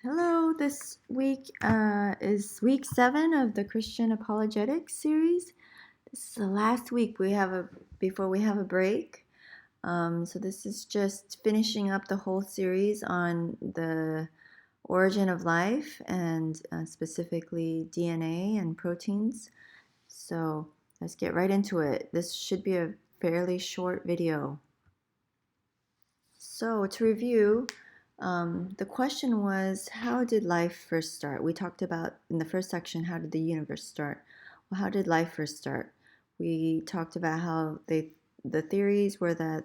Hello, this week is week 7 of the Christian apologetics series. This is the last week before we have a break. So this is just finishing up the whole series on the origin of life and specifically DNA and proteins. So let's get right into it. This should be a fairly short video. So to review, the question was, how did life first start? We talked about in the first section, how did the universe start? Well, how did life first start? We talked about how the theories were that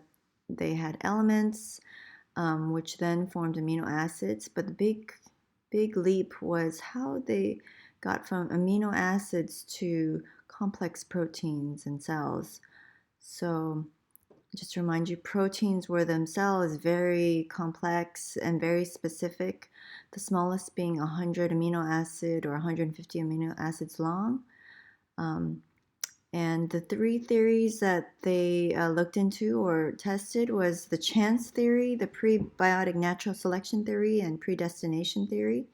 they had elements, which then formed amino acids. But the big leap was how they got from amino acids to complex proteins and cells. So just to remind you, proteins were themselves very complex and very specific, the smallest being 100 amino acid or 150 amino acids long. And the three theories that they looked into or tested was the chance theory, the prebiotic natural selection theory, and predestination theory.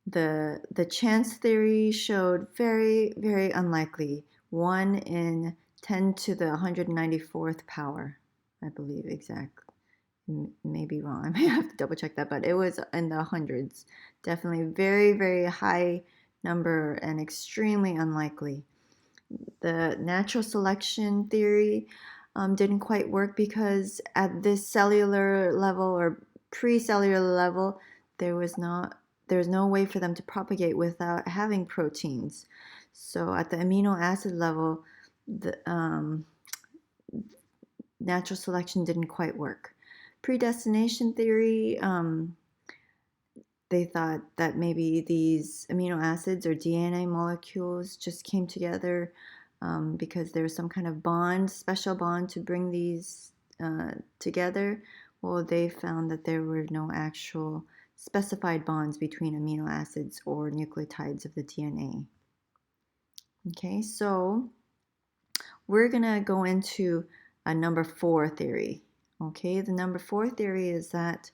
The chance theory showed very, very unlikely, 1 in 10 to the 194th power, I believe exactly. May be wrong. I may have to double check that, but it was in the hundreds. Definitely very, very high number and extremely unlikely. The natural selection theory didn't quite work because at this cellular level or pre-cellular level, there's no way for them to propagate without having proteins. So at the amino acid level, the natural selection didn't quite work. Predestination theory, they thought that maybe these amino acids or DNA molecules just came together because there was some kind of bond, special bond to bring these together. Well, they found that there were no actual specified bonds between amino acids or nucleotides of the DNA. Okay, so we're going to go into a number 4 theory. Okay, the number 4 theory is that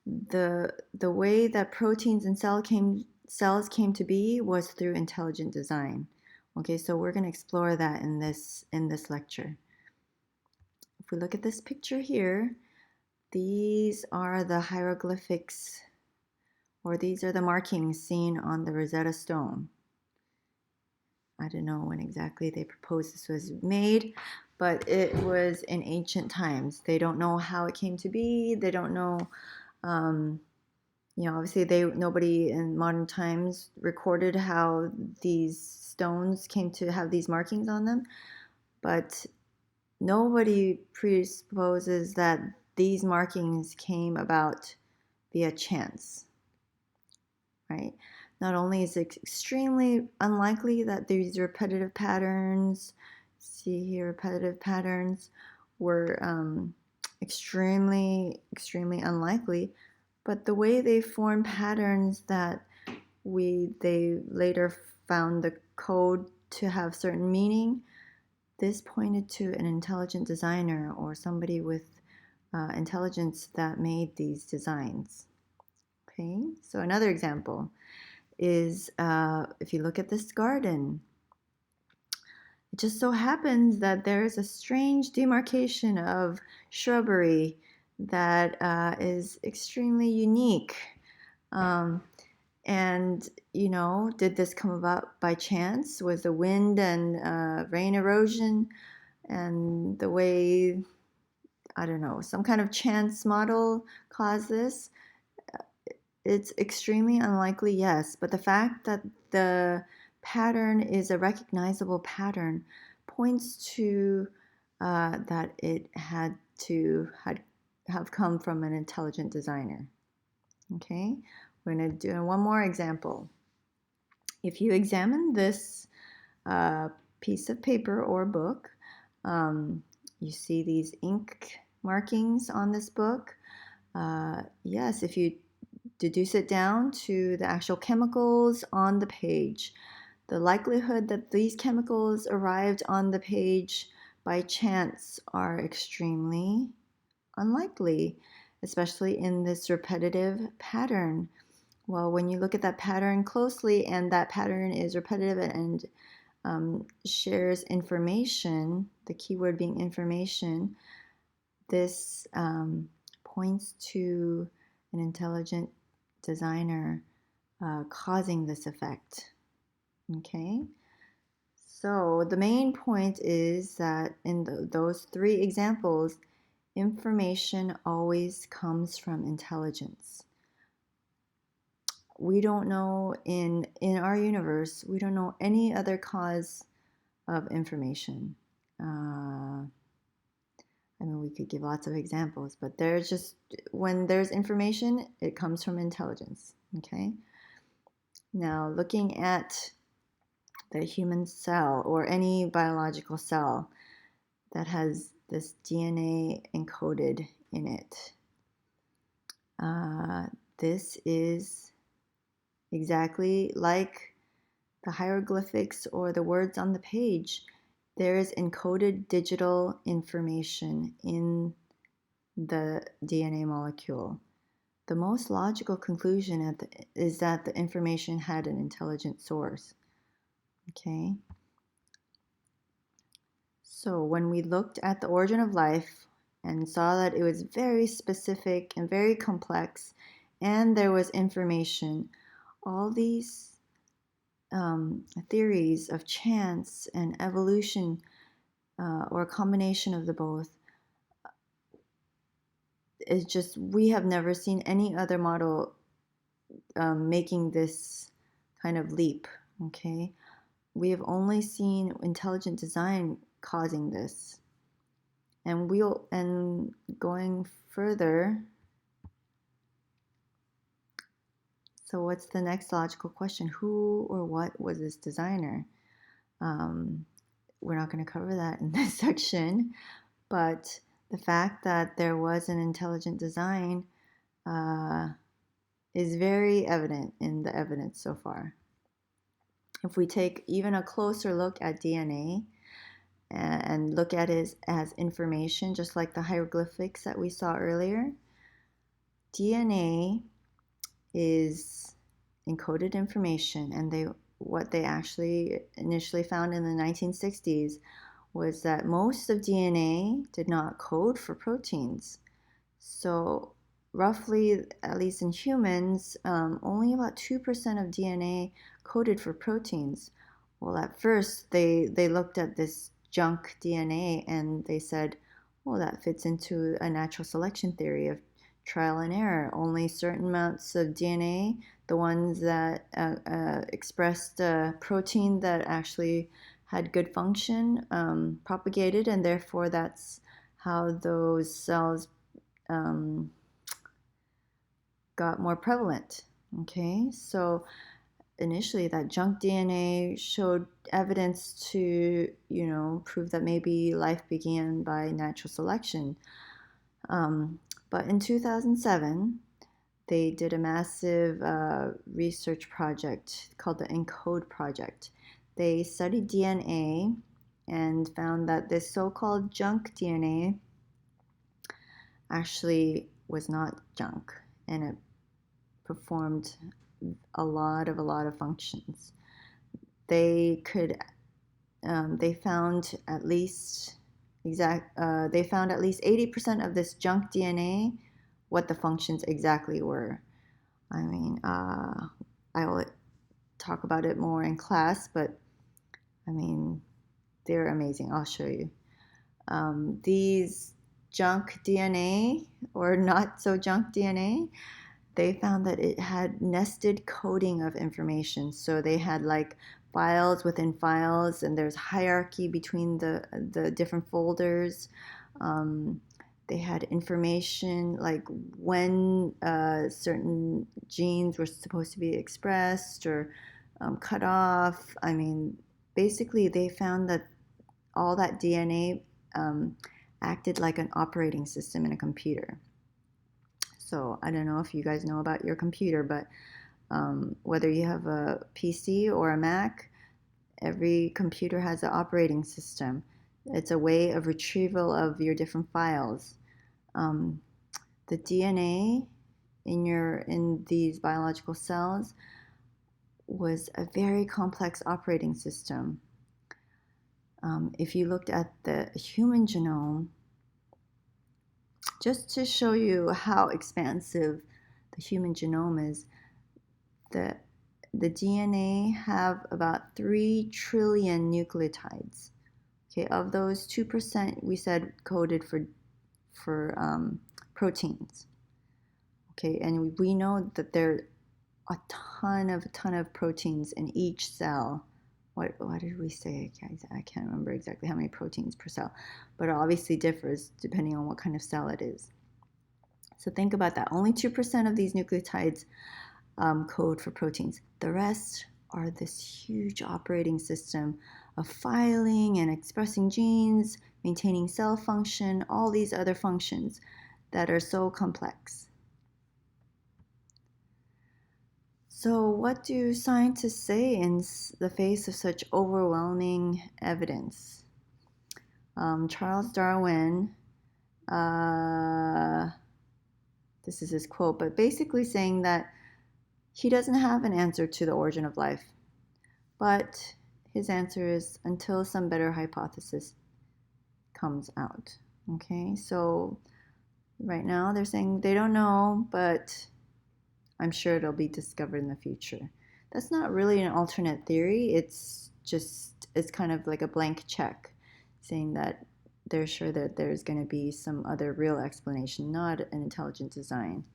the way that proteins and cells came to be was through intelligent design. Okay, so we're going to explore that in this lecture. If we look at this picture here, these are the hieroglyphics, or these are the markings seen on the Rosetta Stone. I don't know when exactly they proposed this was made, but it was in ancient times. They don't know how it came to be. They don't know, obviously nobody in modern times recorded how these stones came to have these markings on them, but nobody presupposes that these markings came about via chance, right? Not only is it extremely unlikely that these repetitive patterns, see here, repetitive patterns were extremely, extremely unlikely, but the way they form patterns that they later found the code to have certain meaning, this pointed to an intelligent designer or somebody with intelligence that made these designs. Okay, so another example is if you look at this garden, it just so happens that there is a strange demarcation of shrubbery that is extremely unique. And, did this come about by chance? Was the wind and rain erosion and the way, I don't know, some kind of chance model caused this? It's extremely unlikely, yes, but the fact that the pattern is a recognizable pattern points to that it had have come from an intelligent designer. Okay, we're going to do one more example. If you examine this piece of paper or book, you see these ink markings on this book. Yes, if you deduce it down to the actual chemicals on the page, the likelihood that these chemicals arrived on the page by chance are extremely unlikely. especially in this repetitive pattern. Well, when you look at that pattern closely and that pattern is repetitive and shares information, the keyword being information, this points to an intelligent designer causing this effect. Okay, so the main point is that in those three examples, information always comes from intelligence. We don't know in our universe, we don't know any other cause of information. I mean, we could give lots of examples, but there's just, when there's information, it comes from intelligence. Okay. Now, looking at the human cell or any biological cell that has this DNA encoded in it, this is exactly like the hieroglyphics or the words on the page. There is encoded digital information in the DNA molecule. The most logical conclusion is that the information had an intelligent source. Okay. So when we looked at the origin of life and saw that it was very specific and very complex, and there was information, all these theories of chance and evolution, or a combination of the both, is just, we have never seen any other model making this kind of leap. Okay, we have only seen intelligent design causing this, and going further. So what's the next logical question? Who or what was this designer? We're not going to cover that in this section, but the fact that there was an intelligent design is very evident in the evidence so far. If we take even a closer look at DNA and look at it as information, just like the hieroglyphics that we saw earlier, DNA is encoded information, and what they actually initially found in the 1960s was that most of DNA did not code for proteins. So roughly, at least in humans, only about 2% of DNA coded for proteins. Well, at first, they looked at this junk DNA and they said, well, that fits into a natural selection theory of trial and error. Only certain amounts of DNA, the ones that expressed a protein that actually had good function, propagated, and therefore that's how those cells got more prevalent. Okay, so initially that junk DNA showed evidence to, prove that maybe life began by natural selection. But in 2007, they did a massive research project called the ENCODE project. They studied DNA and found that this so-called junk DNA actually was not junk, and it performed a lot of functions. They found at least 80% of this junk DNA, what the functions exactly were. I mean, I will talk about it more in class, but I mean, they're amazing. I'll show you. These junk DNA, or not so junk DNA, they found that it had nested coding of information. So they had like files within files, and there's hierarchy between the different folders. They had information like when certain genes were supposed to be expressed or cut off. I mean, basically, they found that all that DNA acted like an operating system in a computer. So I don't know if you guys know about your computer, but whether you have a PC or a Mac, every computer has an operating system. It's a way of retrieval of your different files. the DNA in these biological cells was a very complex operating system. If you looked at the human genome, just to show you how expansive the human genome is, the DNA have about 3 trillion nucleotides. Okay, of those, 2% we said coded for proteins. Okay, and we know that there are a ton of proteins in each cell. What did we say? I can't remember exactly how many proteins per cell, but it obviously differs depending on what kind of cell it is. So think about that. Only 2% of these nucleotides code for proteins. The rest are this huge operating system of filing and expressing genes, maintaining cell function, all these other functions that are so complex. So what do scientists say in the face of such overwhelming evidence? Charles Darwin, this is his quote, but basically saying that he doesn't have an answer to the origin of life, but his answer is until some better hypothesis comes out. Okay, so right now they're saying they don't know, but I'm sure it'll be discovered in the future. That's not really an alternate theory. It's kind of like a blank check saying that they're sure that there's going to be some other real explanation, not an intelligent design.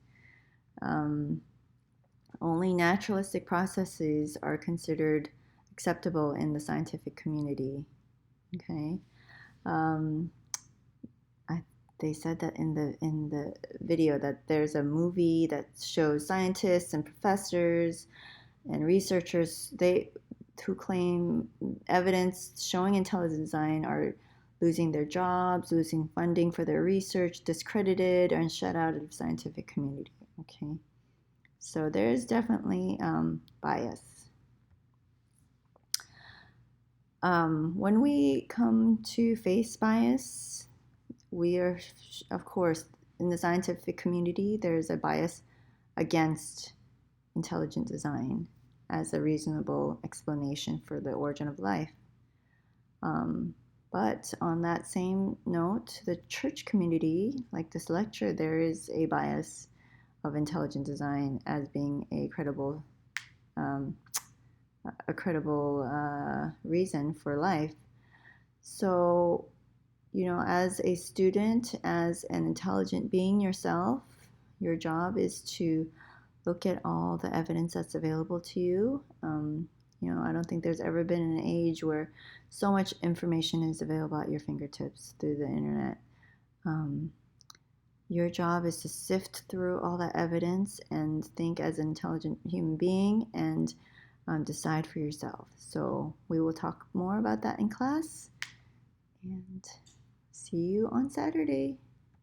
Only naturalistic processes are considered acceptable in the scientific community. Okay. They said that in the video that there's a movie that shows scientists and professors and researchers who claim evidence showing intelligent design are losing their jobs, losing funding for their research, discredited, and shut out of the scientific community. Okay, so there's definitely bias. When we come to face bias, we are, of course, in the scientific community, there's a bias against intelligent design as a reasonable explanation for the origin of life. But on that same note, the church community, like this lecture, there is a bias of intelligent design as being a credible reason for life. So, as a student, as an intelligent being yourself, your job is to look at all the evidence that's available to you. I don't think there's ever been an age where so much information is available at your fingertips through the internet. Your job is to sift through all that evidence and think as an intelligent human being and decide for yourself. So we will talk more about that in class, and see you on Saturday.